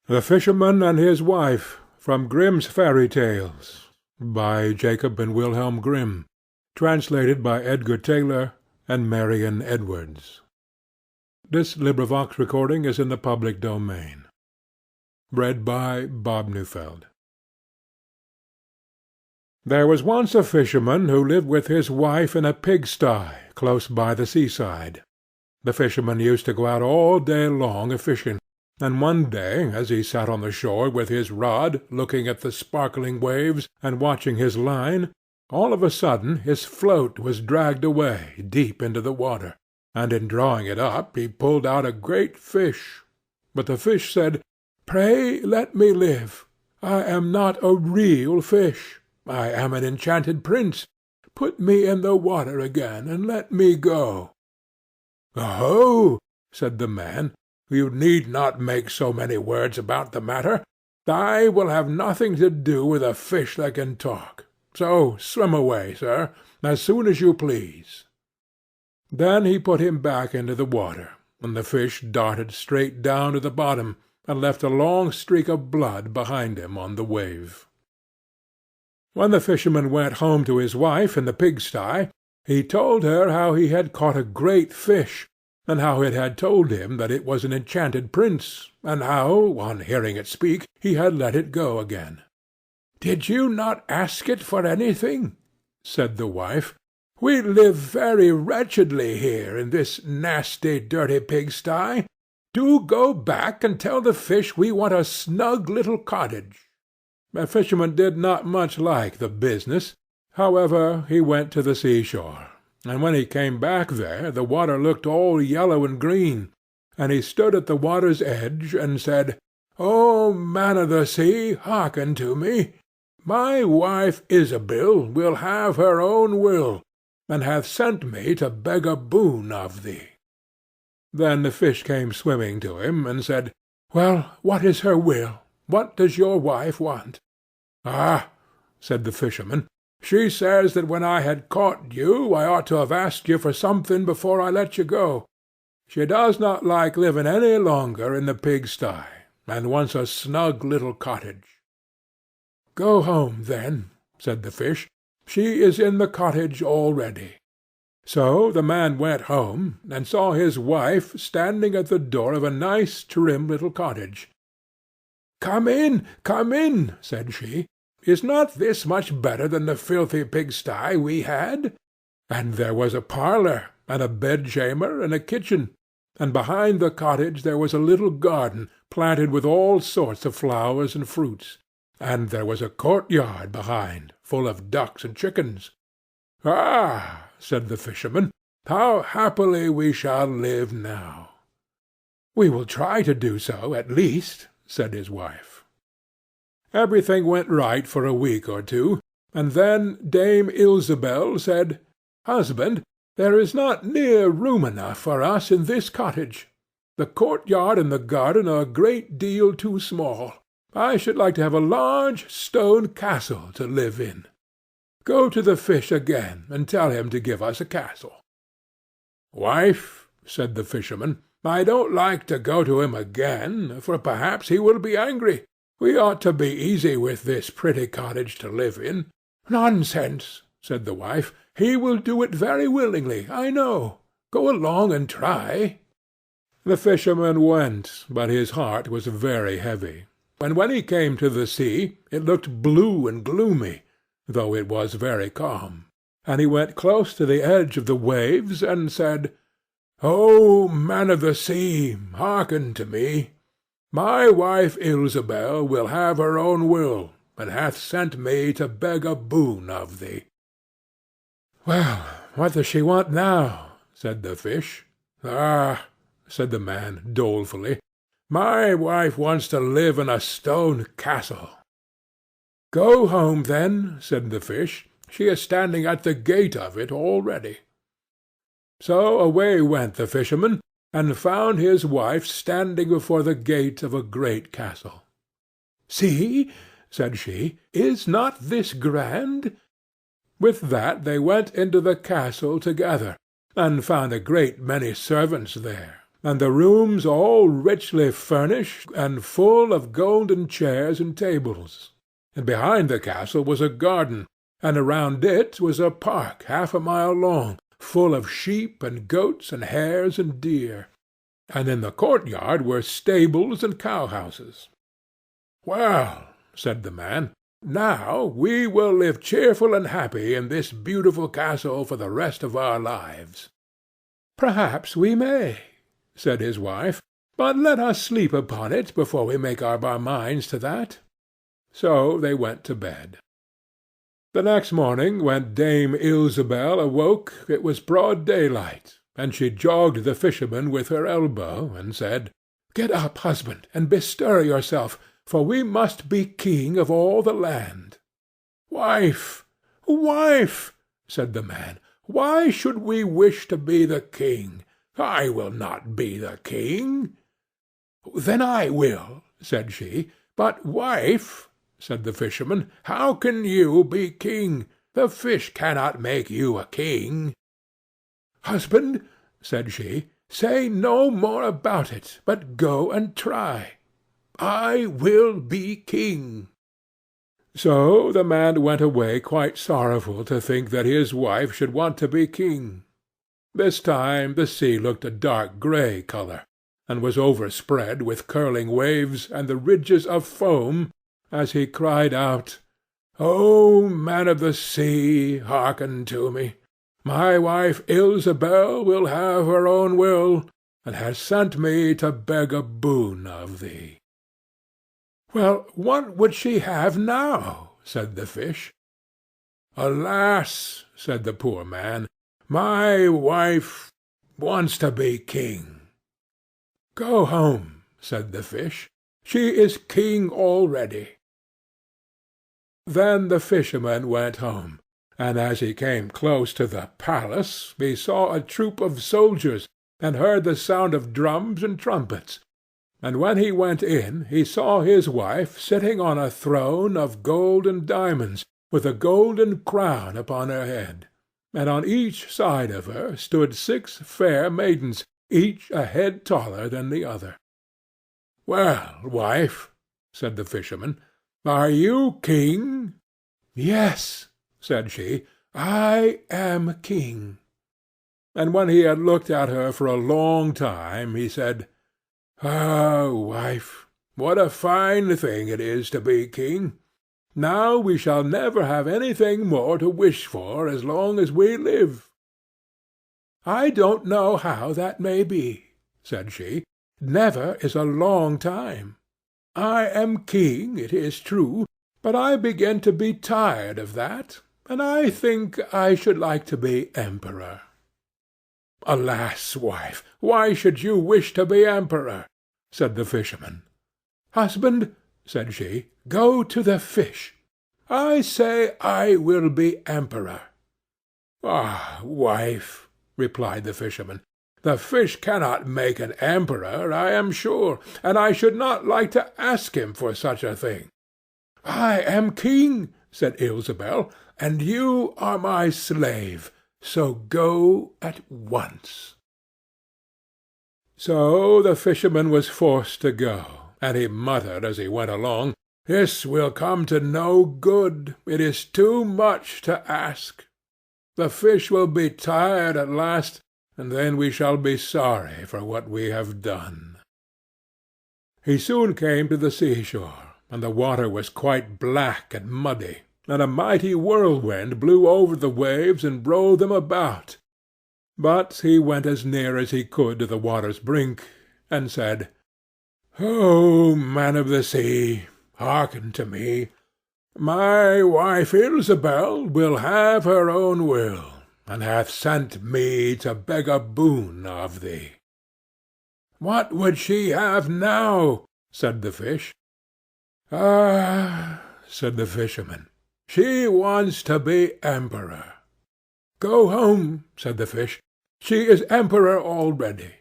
The Fisherman and His Wife, from Grimm's Fairy Tales, by Jacob and Wilhelm Grimm, translated by Edgar Taylor and Marion Edwards. This recording is in the public domain. Read by Bob Neufeld. There was once a fisherman who lived with his wife in a pigsty close by the seaside. The fisherman used to go out all day long a-fishing, and one day, as he sat on the shore with his rod, looking at the sparkling waves and watching his line, all of a sudden his float was dragged away deep into the water, and in drawing it up he pulled out a great fish. But the fish said, "Pray let me live. I am not a real fish. I am an enchanted prince. Put me in the water again, and let me go." "Oh," said the man, "you need not make so many words about the matter. I will have nothing to do with a fish that can talk. So swim away, sir, as soon as you please." Then he put him back into the water, and the fish darted straight down to the bottom, and left a long streak of blood behind him on the wave. When the fisherman went home to his wife in the pigsty, he told her how he had caught a great fish, and how it had told him that it was an enchanted prince, and how, on hearing it speak, he had let it go again. "Did you not ask it for anything?" said the wife. "We live very wretchedly here in this nasty, dirty pigsty. Do go back and tell the fish we want a snug little cottage." The fisherman did not much like the business. However, he went to the seashore, and when he came back there the water looked all yellow and green, and he stood at the water's edge and said, "O man of the sea, hearken to me. My wife Isabel will have her own will, and hath sent me to beg a boon of thee." Then the fish came swimming to him, and said, "Well, what is her will? What does your wife want?" "Ah," said the fisherman, "she says that when I had caught you I ought to have asked you for something before I let you go. She does not like living any longer in the pigsty, and wants a snug little cottage." "Go home, then," said the fish. "She is in the cottage already." So the man went home, and saw his wife standing at the door of a nice trim little cottage. "Come in," said she. "Is not this much better than the filthy pigsty we had?" And there was a parlour, and a bedchamber, and a kitchen, and behind the cottage there was a little garden, planted with all sorts of flowers and fruits, and there was a courtyard behind, full of ducks and chickens. "Ah," said the fisherman, "how happily we shall live now." "We will try to do so, at least," said his wife. Everything went right for a week or two, and then Dame Ilsebel said, "Husband, there is not near room enough for us in this cottage. The courtyard and the garden are a great deal too small. I should like to have a large stone castle to live in. Go to the fish again, and tell him to give us a castle." "Wife," said the fisherman, "I don't like to go to him again, for perhaps he will be angry. We ought to be easy with this pretty cottage to live in." "Nonsense," said the wife. "He will do it very willingly, I know. Go along and try." The fisherman went, but his heart was very heavy, and when he came to the sea it looked blue and gloomy, though it was very calm, and he went close to the edge of the waves, and said, "O man of the sea, hearken to me. My wife Ilsebel will have her own will, and hath sent me to beg a boon of thee." "Well, what does she want now?" said the fish. "Ah," said the man dolefully, "my wife wants to live in a stone castle." "Go home, then," said the fish. "She is standing at the gate of it already." So away went the fisherman, and found his wife standing before the gate of a great castle. "See," said she, "is not this grand?" With that they went into the castle together, and found a great many servants there, and the rooms all richly furnished and full of golden chairs and tables. And behind the castle was a garden, and around it was a park 1/2 a mile long, full of sheep and goats and hares and deer. And in the courtyard were stables and cowhouses. "Well," said the man, "now we will live cheerful and happy in this beautiful castle for the rest of our lives." "Perhaps we may," said his wife, "but let us sleep upon it before we make up our minds to that." So they went to bed. The next morning, when Dame Ilsebel awoke, it was broad daylight, and she jogged the fisherman with her elbow, and said, "Get up, husband, and bestir yourself, for we must be king of all the land." "Wife, wife," said the man, "why should we wish to be the king? I will not be the king." "Then I will," said she. "But, wife," said the fisherman, "how can you be king? The fish cannot make you a king." "Husband," said she, "say no more about it, but go and try. I will be king." So the man went away quite sorrowful to think that his wife should want to be king. This time the sea looked a dark grey colour, and was overspread with curling waves and the ridges of foam, as he cried out, "O man of the sea, hearken to me. My wife Ilsebel will have her own will, and has sent me to beg a boon of thee." "Well, what would she have now?" said the fish. "Alas," said the poor man, "my wife wants to be king." "Go home," said the fish. "She is king already." Then the fisherman went home, and as he came close to the palace he saw a troop of soldiers, and heard the sound of drums and trumpets. And when he went in he saw his wife sitting on a throne of gold and diamonds, with a golden crown upon her head, and on each side of her stood 6 fair maidens, each a head taller than the other. "Well, wife," said the fisherman, "are you king?" "Yes," said she, "I am king." And when he had looked at her for a long time, he said, "Ah, wife, what a fine thing it is to be king! Now we shall never have anything more to wish for as long as we live." "I don't know how that may be," said she. "Never is a long time. I am king, it is true, but I begin to be tired of that, and I think I should like to be emperor." "Alas, wife, why should you wish to be emperor?" said the fisherman. "Husband," said she, "go to the fish. I say I will be emperor." "Ah, wife," replied the fisherman, "the fish cannot make an emperor, I am sure, and I should not like to ask him for such a thing." "I am king," said Ilsebel, "and you are my slave, so go at once." So the fisherman was forced to go, and he muttered as he went along, "This will come to no good. It is too much to ask. The fish will be tired at last, and then we shall be sorry for what we have done." He soon came to the seashore, and the water was quite black and muddy, and a mighty whirlwind blew over the waves and rolled them about. But he went as near as he could to the water's brink, and said, "O man of the sea, hearken to me. My wife Ilsebel will have her own will, and hath sent me to beg a boon of thee." "What would she have now?" said the fish. "Ah," said the fisherman, "she wants to be emperor." "Go home," said the fish. "She is emperor already."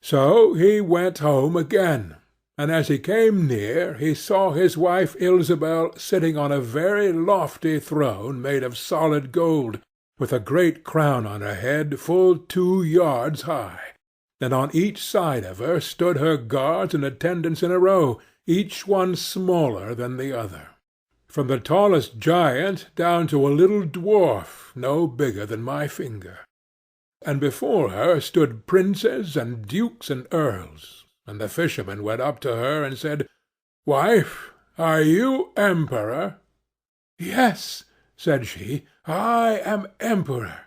So he went home again, and as he came near he saw his wife Ilsebel sitting on a very lofty throne made of solid gold, with a great crown on her head full 2 yards high. and on each side of her stood her guards and attendants in a row, each one smaller than the other, from the tallest giant down to a little dwarf no bigger than my finger. And before her stood princes and dukes and earls, and the fisherman went up to her and said, "Wife, are you emperor?" "Yes," said she, "I am emperor."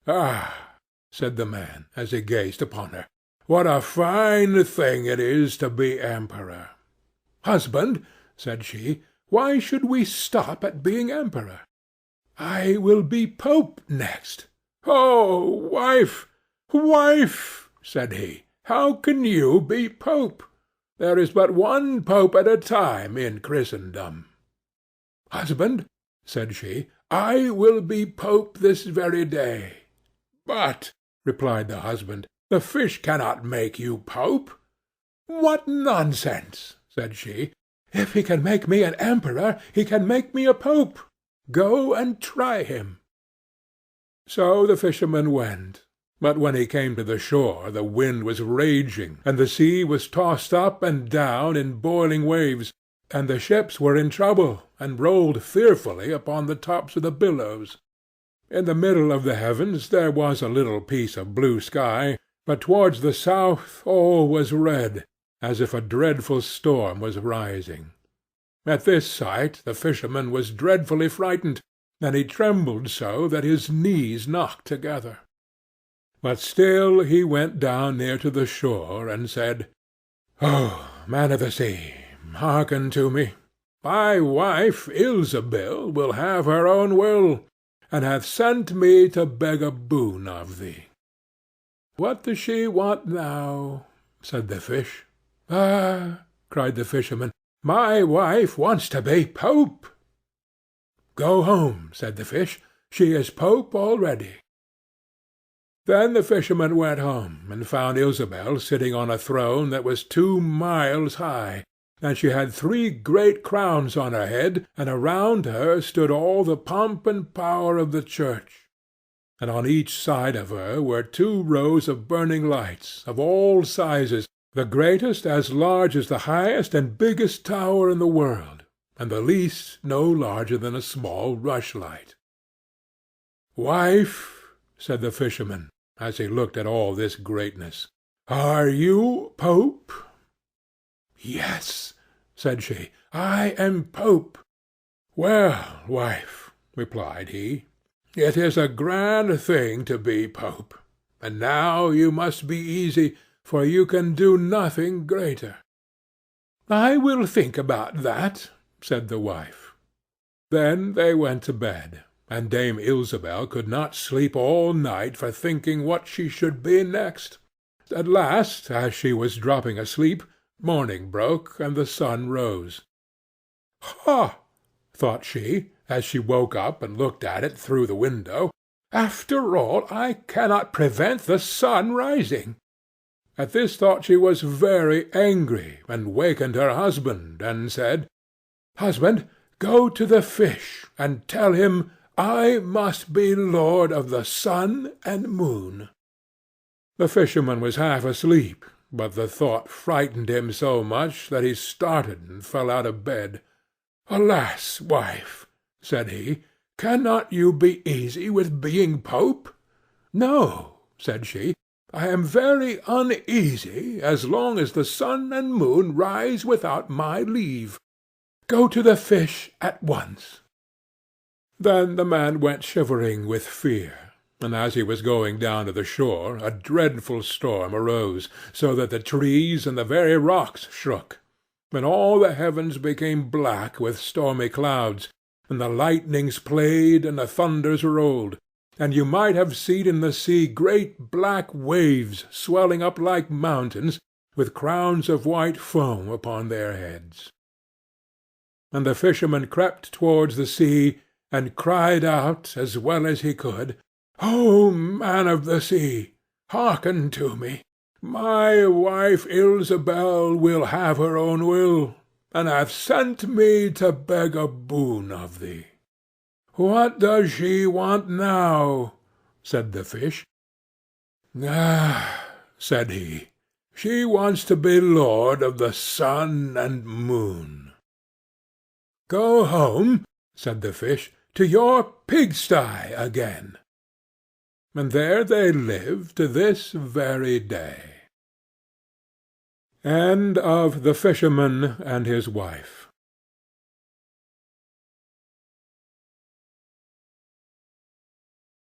"Ah," said the man, as he gazed upon her, "what a fine thing it is to be emperor!" "Husband," said she, "why should we stop at being emperor?" "I will be pope next." "Oh, wife, wife," said he, "how can you be pope? There is but one pope at a time in Christendom." "Husband," said she, "I will be pope this very day." "But," replied the husband, "the fish cannot make you pope." "What nonsense!" said she. "If he can make me an emperor, he can make me a pope. Go and try him." So the fisherman went, but when he came to the shore the wind was raging, and the sea was tossed up and down in boiling waves, and the ships were in trouble, and rolled fearfully upon the tops of the billows. In the middle of the heavens there was a little piece of blue sky, but towards the south all was red, as if a dreadful storm was rising. At this sight the fisherman was dreadfully frightened, and he trembled so that his knees knocked together. But still he went down near to the shore, and said, "Oh, man of the sea, hearken to me. My wife Ilsebil will have her own will, and hath sent me to beg a boon of thee." "What does she want now?" said the fish. "Ah," cried the fisherman, "my wife wants to be pope." "Go home," said the fish. "She is pope already." Then the fisherman went home, and found Ilsebil sitting on a throne that was 2 miles high, and she had 3 great crowns on her head, and around her stood all the pomp and power of the church. And on each side of her were 2 rows of burning lights, of all sizes, the greatest as large as the highest and biggest tower in the world, and the least no larger than a small rushlight. "Wife," said the fisherman, as he looked at all this greatness, "are you pope?" "Yes," said she, "I am pope." "Well, wife," replied he, "it is a grand thing to be pope, and now you must be easy, for you can do nothing greater." "I will think about that," said the wife. Then they went to bed, and Dame Ilsebil could not sleep all night for thinking what she should be next. At last, as she was dropping asleep, morning broke, and the sun rose. "Ha!" thought she, as she woke up and looked at it through the window, "after all, I cannot prevent the sun rising." At this thought she was very angry, and wakened her husband, and said, "Husband, go to the fish, and tell him I must be lord of the sun and moon." The fisherman was half asleep, but the thought frightened him so much that he started and fell out of bed. "Alas, wife," said he, "cannot you be easy with being pope?" "No," said she, "I am very uneasy as long as the sun and moon rise without my leave. Go to the fish at once." Then the man went shivering with fear, and as he was going down to the shore a dreadful storm arose, so that the trees and the very rocks shook, and all the heavens became black with stormy clouds, and the lightnings played and the thunders rolled, and you might have seen in the sea great black waves swelling up like mountains, with crowns of white foam upon their heads. And the fisherman crept towards the sea, and cried out, as well as he could, "O man of the sea, hearken to me. My wife Ilsebil will have her own will, and hath sent me to beg a boon of thee." "What does she want now?" said the fish. "Ah," said he. "She wants to be lord of the sun and moon." "Go home," said the fish, "to your pigsty again." And there they live to this very day. End of The Fisherman and His Wife.